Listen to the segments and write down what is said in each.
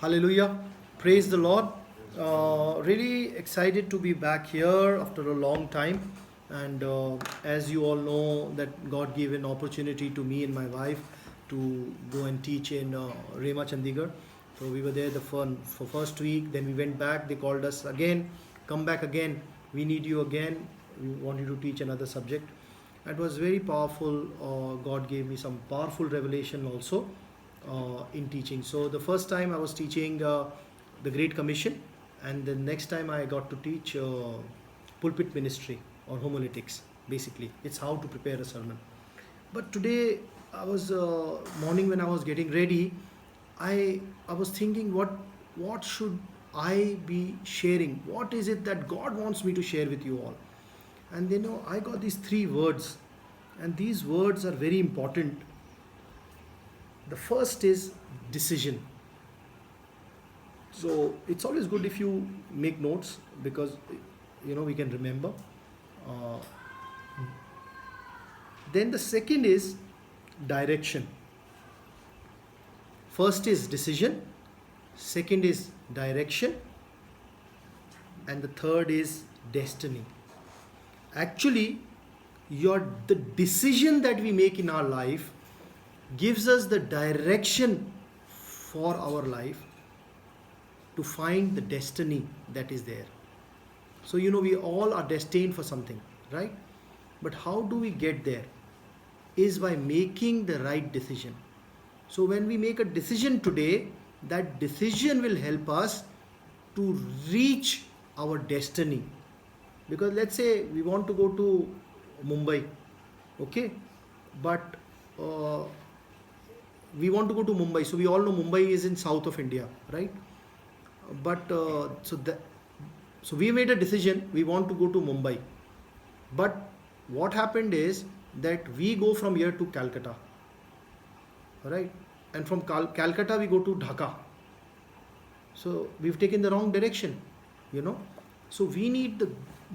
Hallelujah. Praise the Lord. Really excited to be back here after a long time. And as you all know, that God gave an opportunity to me and my wife to go and teach in Rema Chandigarh. So we were there for first week. Then we went back. They called us again. Come back again. We need you again. We want you to teach another subject. It was very powerful. God gave me some powerful revelation also in teaching. So the first time I was teaching the Great Commission, and the next time I got to teach pulpit ministry or homiletics. Basically, it's how to prepare a sermon. But today, I was morning when I was getting ready, I was thinking what should I be sharing? What is it that God wants me to share with you all? And I got these three words, and these words are very important. The first is decision. So it's always good if you make notes because we can remember. Uh, then the second is direction. First is decision, second is direction, and the third is destiny. Actually, the decision that we make in our life gives us the direction for our life to find the destiny that is there. So we all are destined for something, right? But how do we get there? Is by making the right decision. So when we make a decision today, that decision will help us to reach our destiny. Because let's say we want to go to Mumbai, okay? But we want to go to Mumbai. So we all know Mumbai is in south of India, right? But so we made a decision. We want to go to Mumbai. But what happened is that we go from here to Calcutta, right? And from Calcutta we go to Dhaka. So we've taken the wrong direction, So we need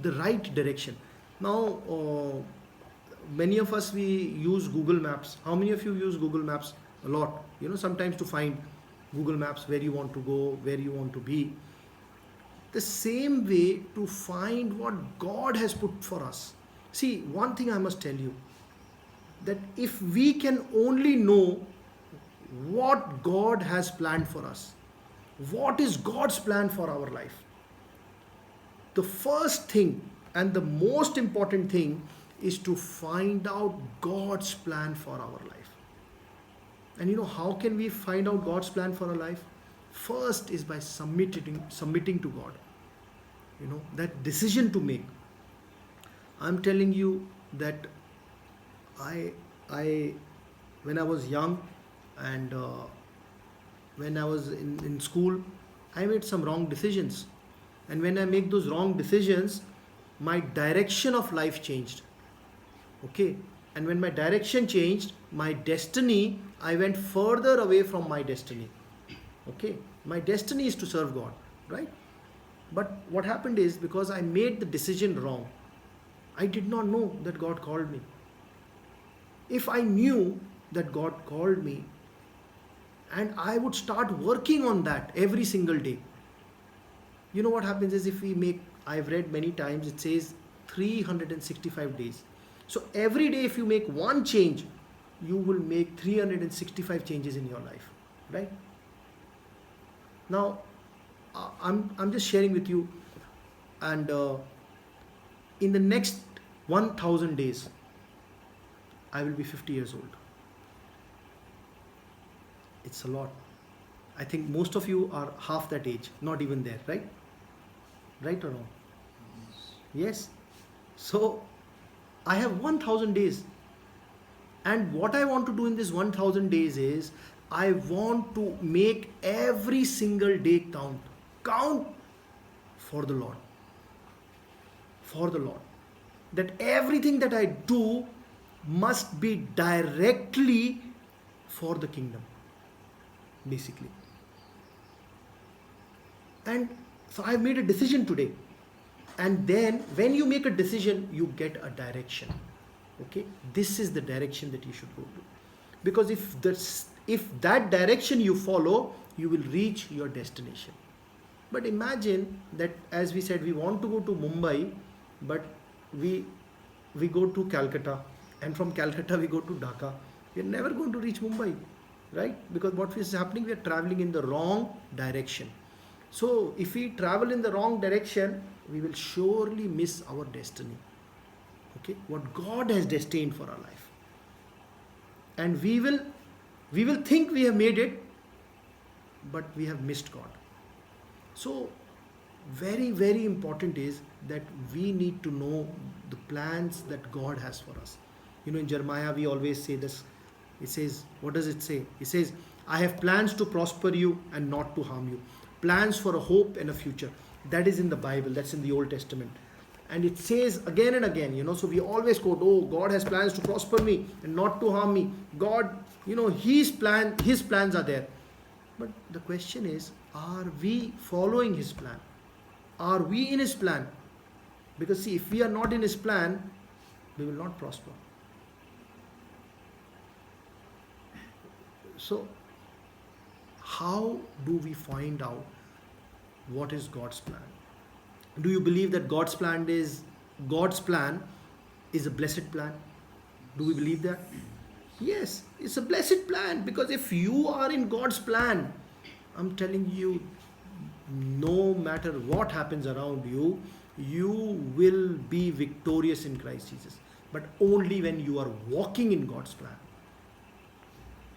the right direction. Now, many of us, we use Google Maps. How many of you use Google Maps? A lot. Sometimes to find Google Maps where you want to go, where you want to be. The same way to find what God has put for us. See, one thing I must tell you, that if we can only know what God has planned for us, what is God's plan for our life, the first thing and the most important thing is to find out God's plan for our life. And how can we find out God's plan for our life? First is by submitting to God. That decision to make. I'm telling you that I when I was young and when I was in school, I made some wrong decisions. And when I make those wrong decisions, my direction of life changed. Okay? And when my direction changed, my destiny, I went further away from my destiny. Okay? My destiny is to serve God, right? But what happened is, because I made the decision wrong, I did not know that God called me. If I knew that God called me, and I would start working on that every single day, what happens is, I've read many times, it says 365 days. So every day if you make one change, you will make 365 changes in your life, right? Now, I'm just sharing with you, and in the next 1000 days, I will be 50 years old. It's a lot. I think most of you are half that age, not even there, right? Right or wrong? Yes. So I have 1000 days. And what I want to do in this 1000 days is, I want to make every single day count. Count for the Lord. For the Lord. That everything that I do must be directly for the kingdom. Basically. And so I've made a decision today. And then when you make a decision, you get a direction. Okay? This is the direction that you should go to. Because if that direction you follow, you will reach your destination. But imagine that, as we said, we want to go to Mumbai, but we go to Calcutta, and from Calcutta we go to Dhaka. We are never going to reach Mumbai, right? Because what is happening, we are traveling in the wrong direction. So if we travel in the wrong direction, we will surely miss our destiny. Okay, what God has destined for our life, and we will think we have made it, but we have missed God. So very, very important is that we need to know the plans that God has for us. You know, in Jeremiah we always say this. It says, what does it say? It says, I have plans to prosper you and not to harm you. Plans for a hope and a future. That is in the Bible. That's in the Old Testament. And it says again and again, you know, so we always quote, oh, God has plans to prosper me and not to harm me. God, you know, His plans are there. But the question is, are we following His plan? Are we in His plan? Because see, if we are not in His plan, we will not prosper. So, how do we find out what is God's plan? Do you believe that God's plan is a blessed plan? Do we believe that? Yes, it's a blessed plan, because if you are in God's plan, I'm telling you, no matter what happens around you, you will be victorious in Christ Jesus. But only when you are walking in God's plan.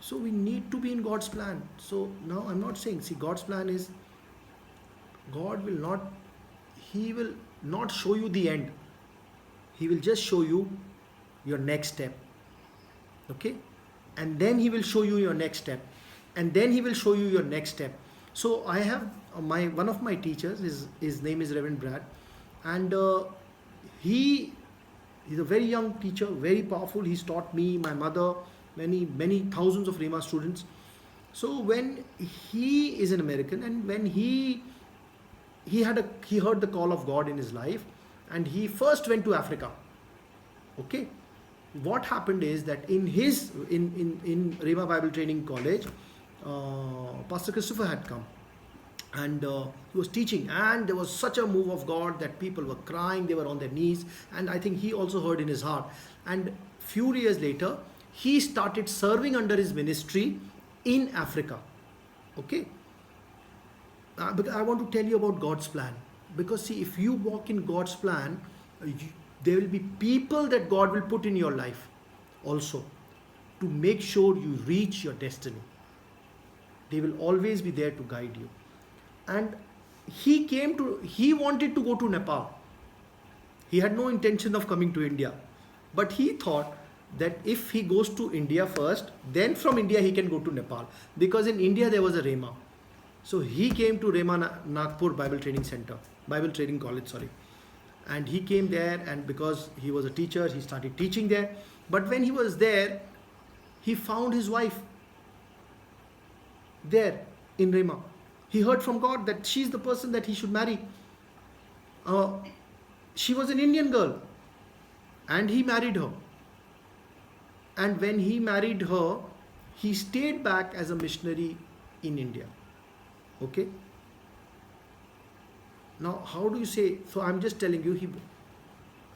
So we need to be in God's plan. So now I'm not saying, see, God's plan is, He will not show you the end. He will just show you your next step. Okay? And then He will show you your next step. And then He will show you your next step. So I have one of my teachers, his name is Reverend Brad. And he's a very young teacher, very powerful. He's taught me, my mother, many thousands of Rhema students. So when he is an American, and when he heard the call of God in his life, and he first went to Africa. Okay, what happened is that in Rhema Bible Training College, Pastor Christopher had come, and he was teaching, and there was such a move of God that people were crying, they were on their knees, and I think he also heard in his heart. And few years later, he started serving under his ministry in Africa. Okay. But I want to tell you about God's plan. Because see, if you walk in God's plan, there will be people that God will put in your life also to make sure you reach your destiny. They will always be there to guide you. And he wanted to go to Nepal. He had no intention of coming to India. But he thought that if he goes to India first, then from India he can go to Nepal. Because in India there was a Rhema. So he came to Rhema Nagpur Bible Training College, sorry. And he came there, and because he was a teacher, he started teaching there. But when he was there, he found his wife there in Rhema. He heard from God that she's the person that he should marry. She was an Indian girl, and he married her. And when he married her, he stayed back as a missionary in India. Okay. Now, how do you say? So I'm just telling you,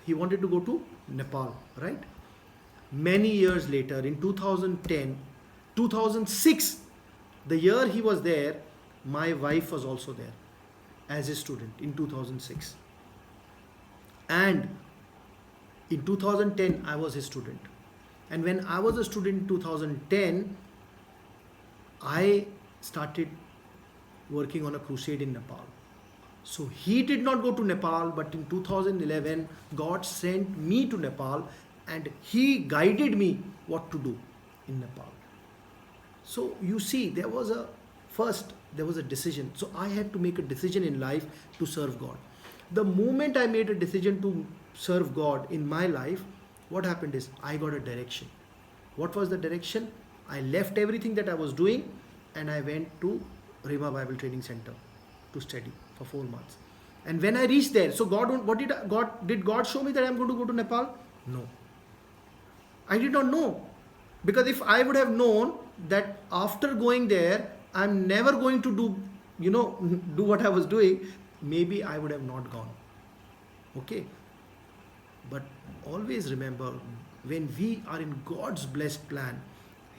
he wanted to go to Nepal, right? Many years later, in 2006, the year he was there, my wife was also there as a student in 2006. And in 2010, I was his student. And when I was a student in 2010, I started working on a crusade in Nepal. So he did not go to Nepal, but in 2011, God sent me to Nepal, and he guided me what to do in Nepal. So you see, there was a decision. So I had to make a decision in life to serve God. The moment I made a decision to serve God in my life, what happened is I got a direction. What was the direction? I left everything that I was doing, and I went to Rhema Bible Training Center to study for 4 months. And when I reached there, so did God show me that I'm going to go to Nepal? No. I did not know. Because if I would have known, that after going there, I'm never going to do, do what I was doing, maybe I would have not gone. Okay? But always remember, when we are in God's blessed plan,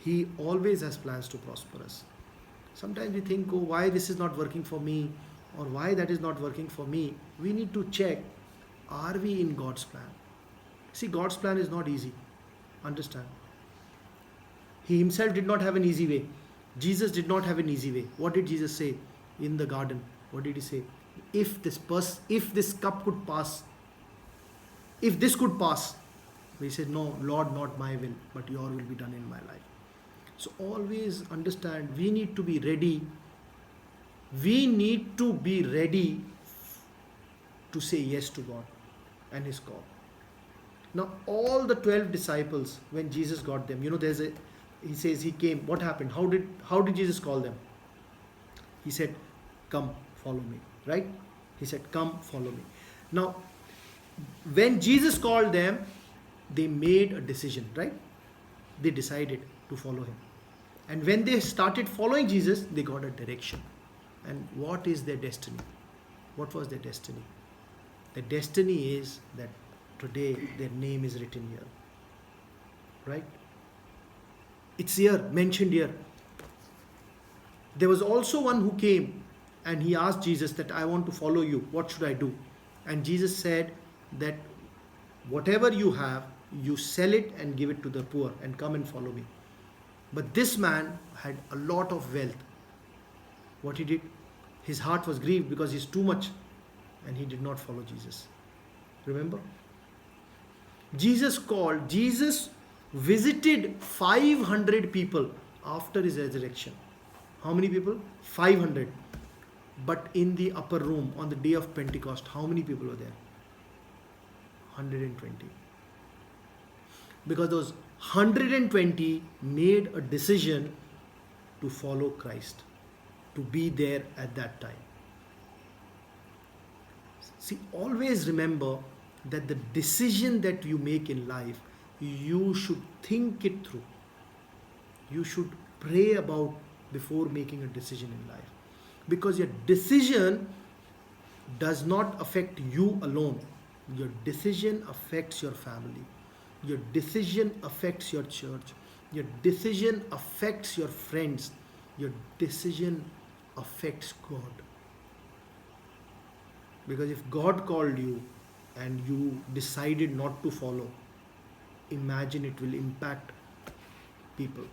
He always has plans to prosper us. Sometimes we think, oh, why this is not working for me, or why that is not working for me. We need to check, are we in God's plan? See, God's plan is not easy. Understand? He Himself did not have an easy way. Jesus did not have an easy way. What did Jesus say in the garden? What did He say? If this cup could pass, if this could pass, He said, no, Lord, not my will, but your will be done in my life. So always understand, we need to be ready. We need to be ready to say yes to God and His call. Now, all the 12 disciples, when Jesus got them, He says He came. What happened? How did Jesus call them? He said, come, follow me. Right? He said, come, follow me. Now, when Jesus called them, they made a decision, right? They decided to follow Him. And when they started following Jesus, they got a direction. And what is their destiny? What was their destiny? The destiny is that today their name is written here. Right? It's here, mentioned here. There was also one who came and he asked Jesus that, I want to follow you. What should I do? And Jesus said that whatever you have, you sell it and give it to the poor and come and follow me. But this man had a lot of wealth. What he did? His heart was grieved because he's too much, and he did not follow Jesus. Remember? Jesus visited 500 people after His resurrection. How many people? 500. But in the upper room on the day of Pentecost, how many people were there? 120. Because those 120 made a decision to follow Christ, to be there at that time. See, always remember that the decision that you make in life, you should think it through. You should pray about before making a decision in life. Because your decision does not affect you alone. Your decision affects your family. Your decision affects your church. Your decision affects your friends. Your decision affects God. Because if God called you and you decided not to follow, imagine it will impact people.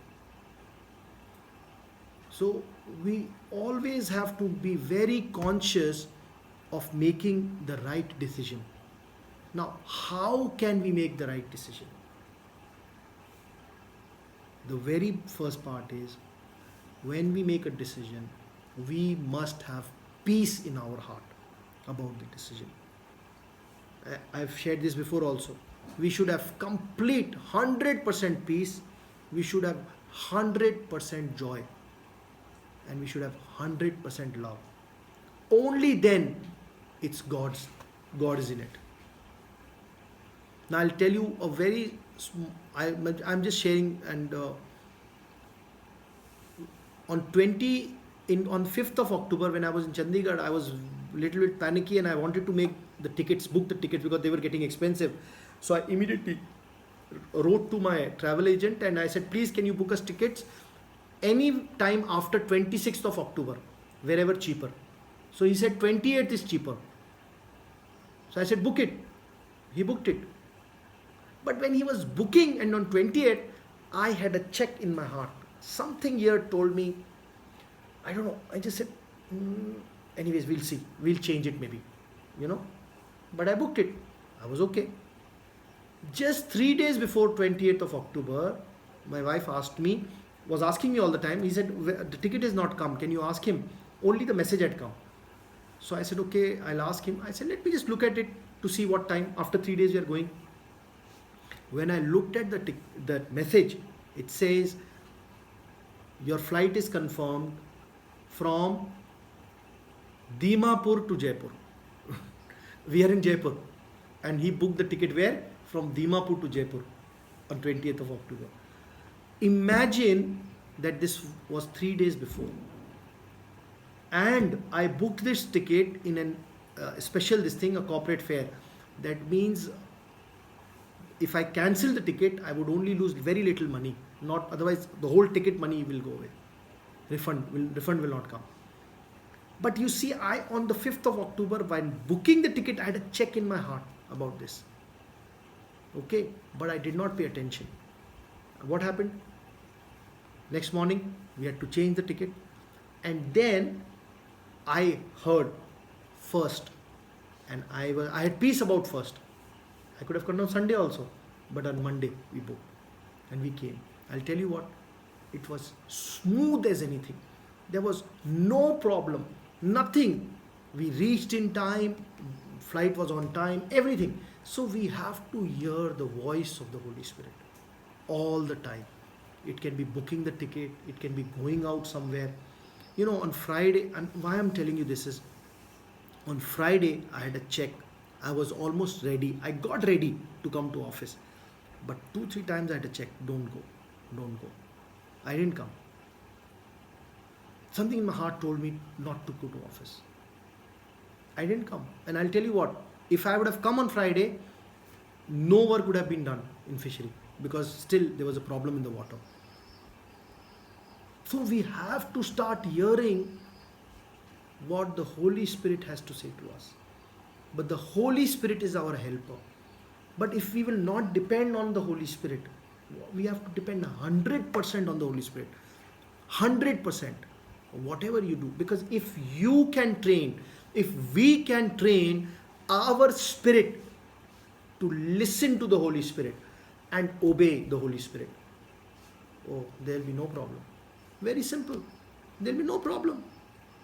So we always have to be very conscious of making the right decision. Now, how can we make the right decision? The very first part is, when we make a decision, we must have peace in our heart about the decision. I've shared this before also. We should have complete 100% peace. We should have 100% joy. And we should have 100% love. Only then it's God is in it. Now I'll tell you a very I'm just sharing, and on 5th of October, when I was in Chandigarh, I was a little bit panicky and I wanted to book the tickets because they were getting expensive. So I immediately wrote to my travel agent and I said, please, can you book us tickets any time after 26th of October, wherever cheaper. So he said 28th is cheaper. So I said, book it. He booked it. But when he was booking and on 28th, I had a check in my heart. Something here told me, I don't know. I just said, anyways, we'll see. We'll change it maybe, But I booked it. I was okay. Just 3 days before 28th of October, my wife was asking me all the time. He said, the ticket is not come. Can you ask him? Only the message had come. So I said, okay, I'll ask him. I said, let me just look at it to see what time. After 3 days we are going. When I looked at the message, it says, your flight is confirmed from Dimapur to Jaipur. We are in Jaipur. And he booked the ticket where? From Dimapur to Jaipur on 20th of October. Imagine that this was 3 days before, and I booked this ticket in an special this thing, a corporate fare. That means if I cancel the ticket, I would only lose very little money. Not otherwise, the whole ticket money will go away. Refund will not come. But you see, I on the 5th of October, when booking the ticket, I had a check in my heart about this. Okay, but I did not pay attention. What happened? Next morning, we had to change the ticket, and then I heard first, and I had peace about first. I could have come on Sunday also, but on Monday we booked and we came. I'll tell you what, it was smooth as anything. There was no problem, nothing. We reached in time, flight was on time, everything. So we have to hear the voice of the Holy Spirit all the time. It can be booking the ticket, it can be going out somewhere. On Friday, and why I'm telling you this is, on Friday I had a check. I was almost ready. I got ready to come to office. But 2-3 times I had to check, don't go. I didn't come. Something in my heart told me not to go to office. I didn't come. And I'll tell you what, if I would have come on Friday, no work would have been done in fishery, because still there was a problem in the water. So we have to start hearing what the Holy Spirit has to say to us. But the Holy Spirit is our helper. But if we will not depend on the Holy Spirit, we have to depend 100% on the Holy Spirit. 100%. Whatever you do. Because if you can train, if we can train our spirit to listen to the Holy Spirit and obey the Holy Spirit, there will be no problem. Very simple. There will be no problem.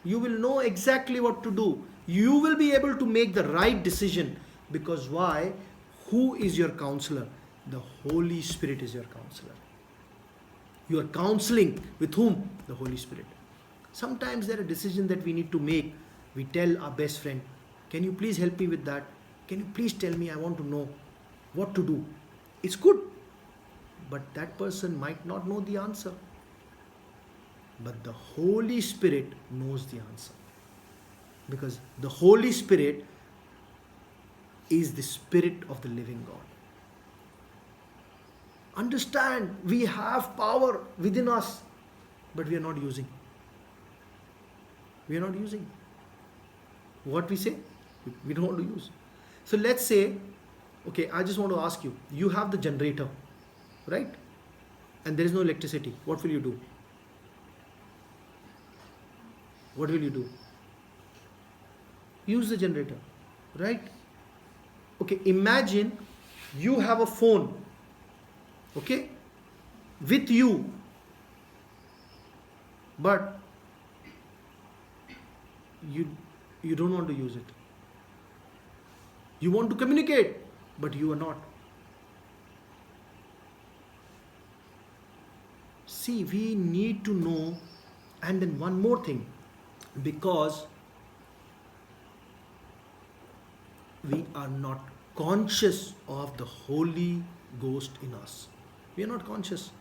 You will know exactly what to do. You will be able to make the right decision. Because why? Who is your counselor? The Holy Spirit is your counselor. You are counseling with whom? The Holy Spirit. Sometimes there are decisions that we need to make. We tell our best friend, can you please help me with that? Can you please tell me? I want to know what to do. It's good. But that person might not know the answer. But the Holy Spirit knows the answer. Because the Holy Spirit is the Spirit of the living God. Understand, we have power within us, but we are not using. We are not using. What we say, we don't want to use. So let's say, okay, I just want to ask you, you have the generator, right? And there is no electricity. What will you do? What will you do? Use the generator, right? Okay, imagine you have a phone, okay, with you, but you don't want to use it. You want to communicate, but you are not. See, we need to know. And then one more thing, because we are not conscious of the Holy Ghost in us. We are not conscious.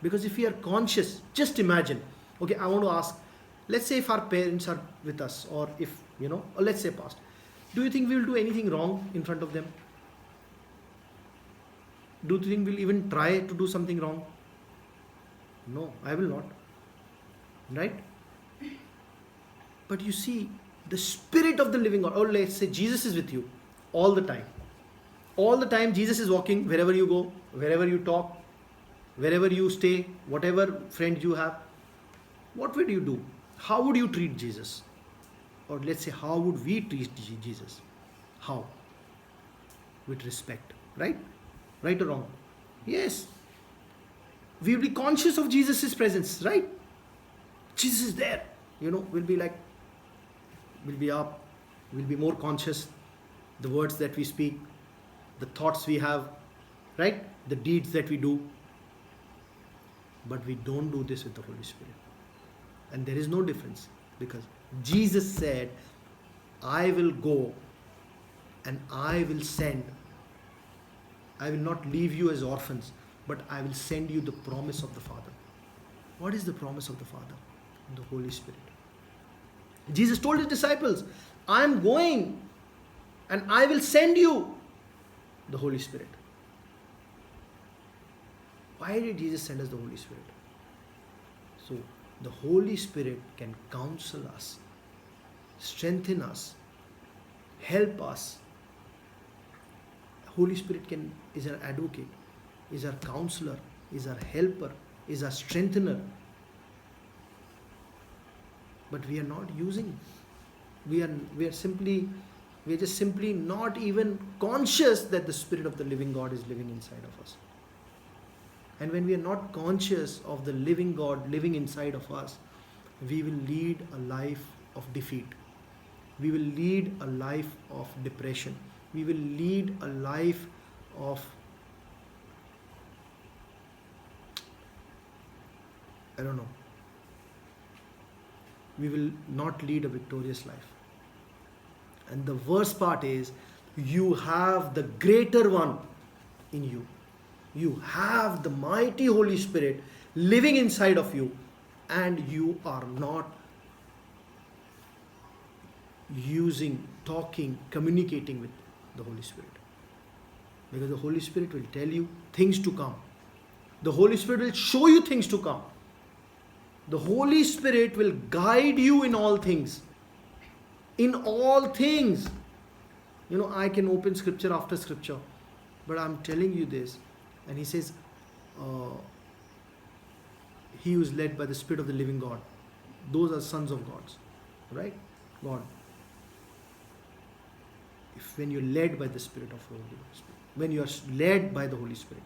Because if we are conscious, just imagine, okay, I want to ask, let's say if our parents are with us, or if, or let's say past, do you think we will do anything wrong in front of them? Do you think we'll even try to do something wrong? No, I will not. Right? But you see, the Spirit of the living God, or let's say Jesus is with you all the time. All the time Jesus is walking wherever you go, wherever you talk, wherever you stay, whatever friends you have. What would you do? How would you treat Jesus? Or let's say, how would we treat Jesus? How? With respect, right? Right or wrong? Yes. We will be conscious of Jesus' presence, right? Jesus is there. We'll be like, we'll be up, we'll be more conscious. The words that we speak, the thoughts we have, right? The deeds that we do. But we don't do this with the Holy Spirit. And there is no difference, because Jesus said, I will go and I will send. I will not leave you as orphans, but I will send you the promise of the Father. What is the promise of the Father? The Holy Spirit. Jesus told his disciples, I am going and I will send you the Holy Spirit. Why did Jesus send us the Holy Spirit? So the Holy Spirit can counsel us, strengthen us, help us. Holy Spirit is our advocate, is our counselor, is our helper, is our strengthener. But we are not using it. We are just simply not even conscious that the Spirit of the living God is living inside of us. And when we are not conscious of the living God living inside of us, we will lead a life of defeat. We will lead a life of depression. We will lead a life of, I don't know. We will not lead a victorious life. And the worst part is, you have the greater one in you. You have the mighty Holy Spirit living inside of you, and you are not communicating with the Holy Spirit. Because the Holy Spirit will tell you things to come. The Holy Spirit will show you things to come. The Holy Spirit will guide you in all things. In all things. I can open scripture after scripture, but I'm telling you this. And he says, he who is led by the Spirit of the living God. Those are sons of gods. Right? God. When you're led by the Spirit of the Holy Spirit. When you are led by the Holy Spirit.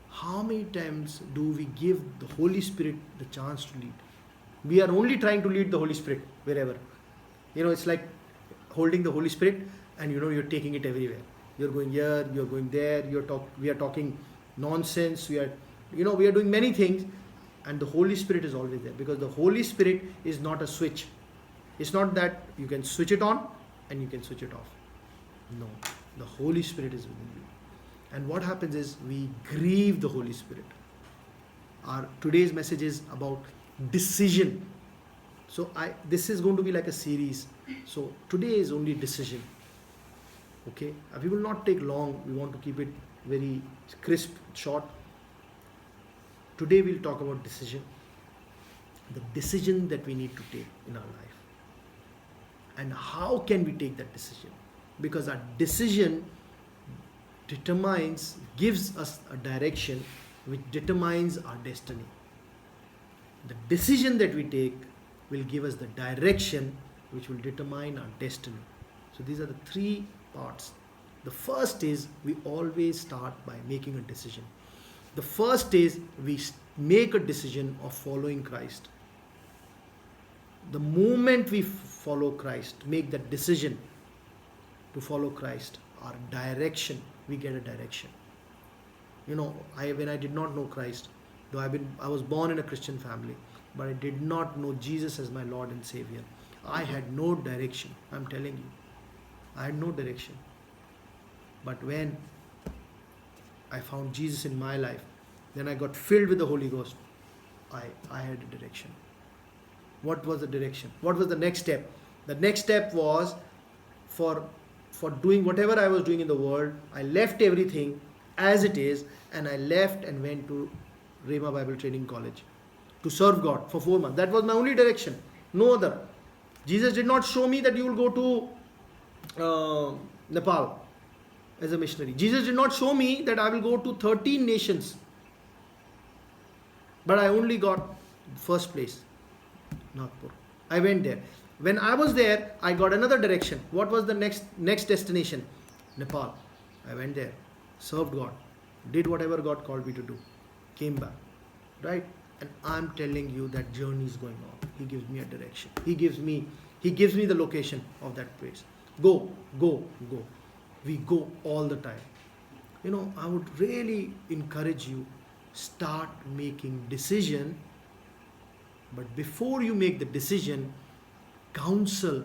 How many times do we give the Holy Spirit the chance to lead? We are only trying to lead the Holy Spirit wherever. It's like holding the Holy Spirit and you're taking it everywhere. You're going here, you're going there, we are talking nonsense, we are doing many things, and the Holy Spirit is always there, because the Holy Spirit is not a switch. It's not that you can switch it on and you can switch it off. No, the Holy Spirit is within you. And what happens is we grieve the Holy Spirit. Our today's message is about decision. So this is going to be like a series. So today is only decision. Okay, we will not take long. We want to keep it very crisp, short. Today we'll talk about decision. The decision that we need to take in our life. And how can we take that decision? Because our decision gives us a direction which determines our destiny. The decision that we take will give us the direction which will determine our destiny. So these are the three parts. The first is we always start by making a decision. The first is we make a decision of following Christ. The moment we follow Christ, make that decision to follow Christ, our direction, we get a direction. When I did not know Christ, though I was born in a Christian family, but I did not know Jesus as my Lord and Savior. I had no direction. I'm telling you, I had no direction. But when I found Jesus in my life, then I got filled with the Holy Ghost. I had a direction. What was the direction? What was the next step? The next step was for doing whatever I was doing in the world. I left everything as it is, and I left and went to Rhema Bible Training College to serve God for 4 months. That was my only direction. No other. Jesus did not show me that you will go to Nepal as a missionary. Jesus did not show me that I will go to 13 nations. But I only got first place, Nagpur. I went there. When I was there, I got another direction. What was the next destination? Nepal. I went there, served God, did whatever God called me to do, came back. Right? And I'm telling you that journey is going on. He gives me a direction. He gives me the location of that place. Go. We go all the time. I would really encourage you, start making decision. But before you make the decision, counsel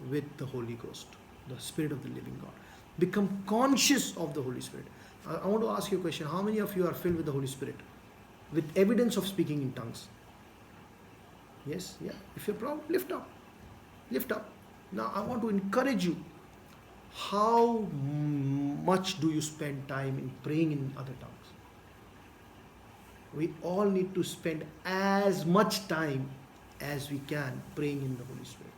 with the Holy Ghost, the Spirit of the living God. Become conscious of the Holy Spirit. I want to ask you a question. How many of you are filled with the Holy Spirit? With evidence of speaking in tongues? Yes, yeah. If you're proud, lift up. Lift up. Now I want to encourage you. How much do you spend time in praying in other tongues? We all need to spend as much time as we can praying in the Holy Spirit.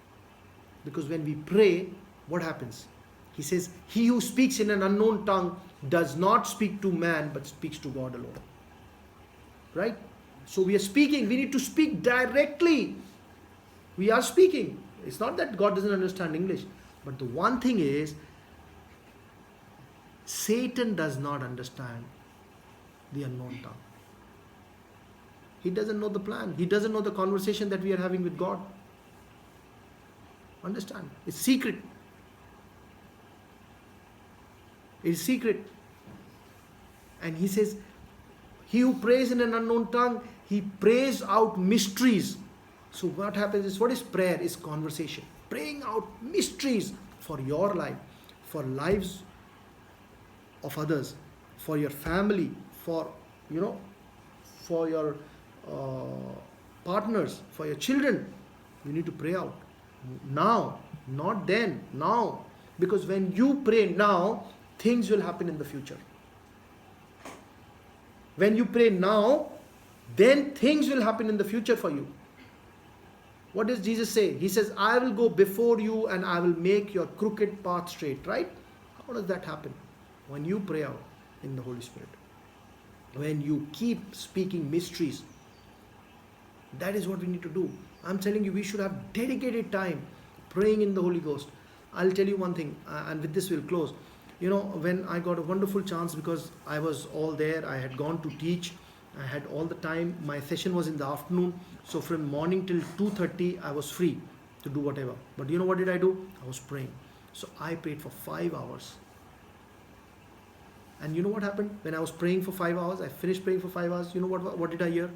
Because when we pray, what happens? He says, he who speaks in an unknown tongue does not speak to man but speaks to God alone. Right? So we are speaking, we need to speak directly. We are speaking. It's not that God doesn't understand English. But the one thing is, Satan does not understand the unknown tongue. He doesn't know the plan. He doesn't know the conversation that we are having with God. Understand? It's secret. It's secret. And he says, he who prays in an unknown tongue, he prays out mysteries. So what happens is, what is prayer? Is conversation. Praying out mysteries for your life, for lives of others, for your family, for for your partners, for your children. You need to pray out now, not then, now. Because when you pray now, things will happen in the future. When you pray now, then things will happen in the future for you. What does Jesus say? He says, I will go before you and I will make your crooked path straight, right? How does that happen? When you pray out in the Holy Spirit. When you keep speaking mysteries. That is what we need to do. I'm telling you, we should have dedicated time praying in the Holy Ghost. I'll tell you one thing, and with this we'll close. When I got a wonderful chance, because I was all there, I had gone to teach, I had all the time. My session was in the afternoon, so from morning till 2:30 I was free to do whatever. But what did I do? I was praying. So I prayed for 5 hours. And you know what happened? When I was praying for 5 hours, I finished praying for 5 hours. You know what did I hear?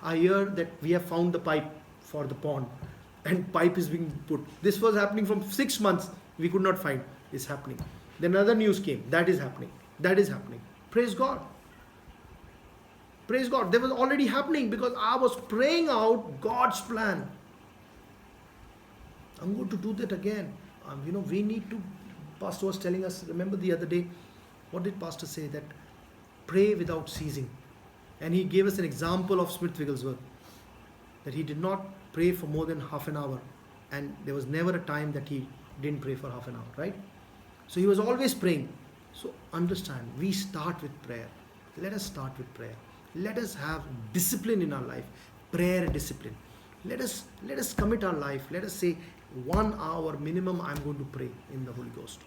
I hear that we have found the pipe for the pond, and pipe is being put. This was happening from 6 months. We could not find. It's happening. Then another news came. That is happening. That is happening. Praise God. Praise God. That was already happening because I was praying out God's plan. I'm going to do that again. We need to. Pastor was telling us, remember the other day, what did Pastor say? That pray without ceasing. And he gave us an example of Smith Wigglesworth. That he did not pray for more than half an hour. And there was never a time that he didn't pray for half an hour, right? So he was always praying. So understand, we start with prayer. Let us start with prayer. Let us have discipline in our life. Prayer discipline. Let us commit our life. Let us say 1 hour minimum I'm going to pray in the Holy Ghost.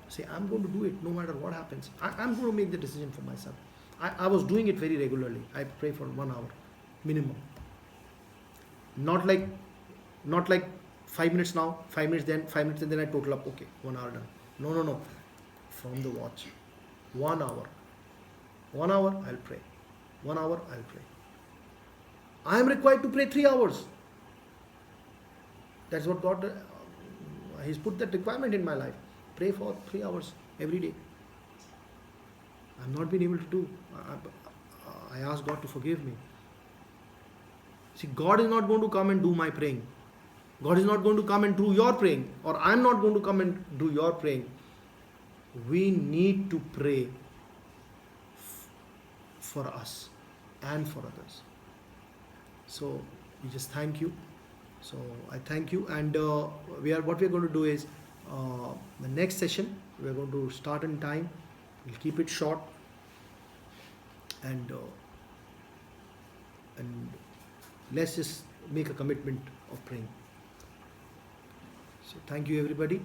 Say, I'm going to do it no matter what happens. I'm going to make the decision for myself. I was doing it very regularly. I pray for 1 hour minimum. Not like 5 minutes now, 5 minutes then, 5 minutes and then I total up. Okay, 1 hour done. No. From the watch. 1 hour. 1 hour, I'll pray. 1 hour, I'll pray. I am required to pray 3 hours. That's what God, He's put that requirement in my life. Pray for 3 hours every day. I've not been able to do. I ask God to forgive me. See, God is not going to come and do my praying. God is not going to come and do your praying. Or I'm not going to come and do your praying. We need to pray for us and for others. So we just thank you. So I thank you, and what we're going to do is the next session we're going to start in time. We'll keep it short, and let's just make a commitment of praying. So thank you everybody.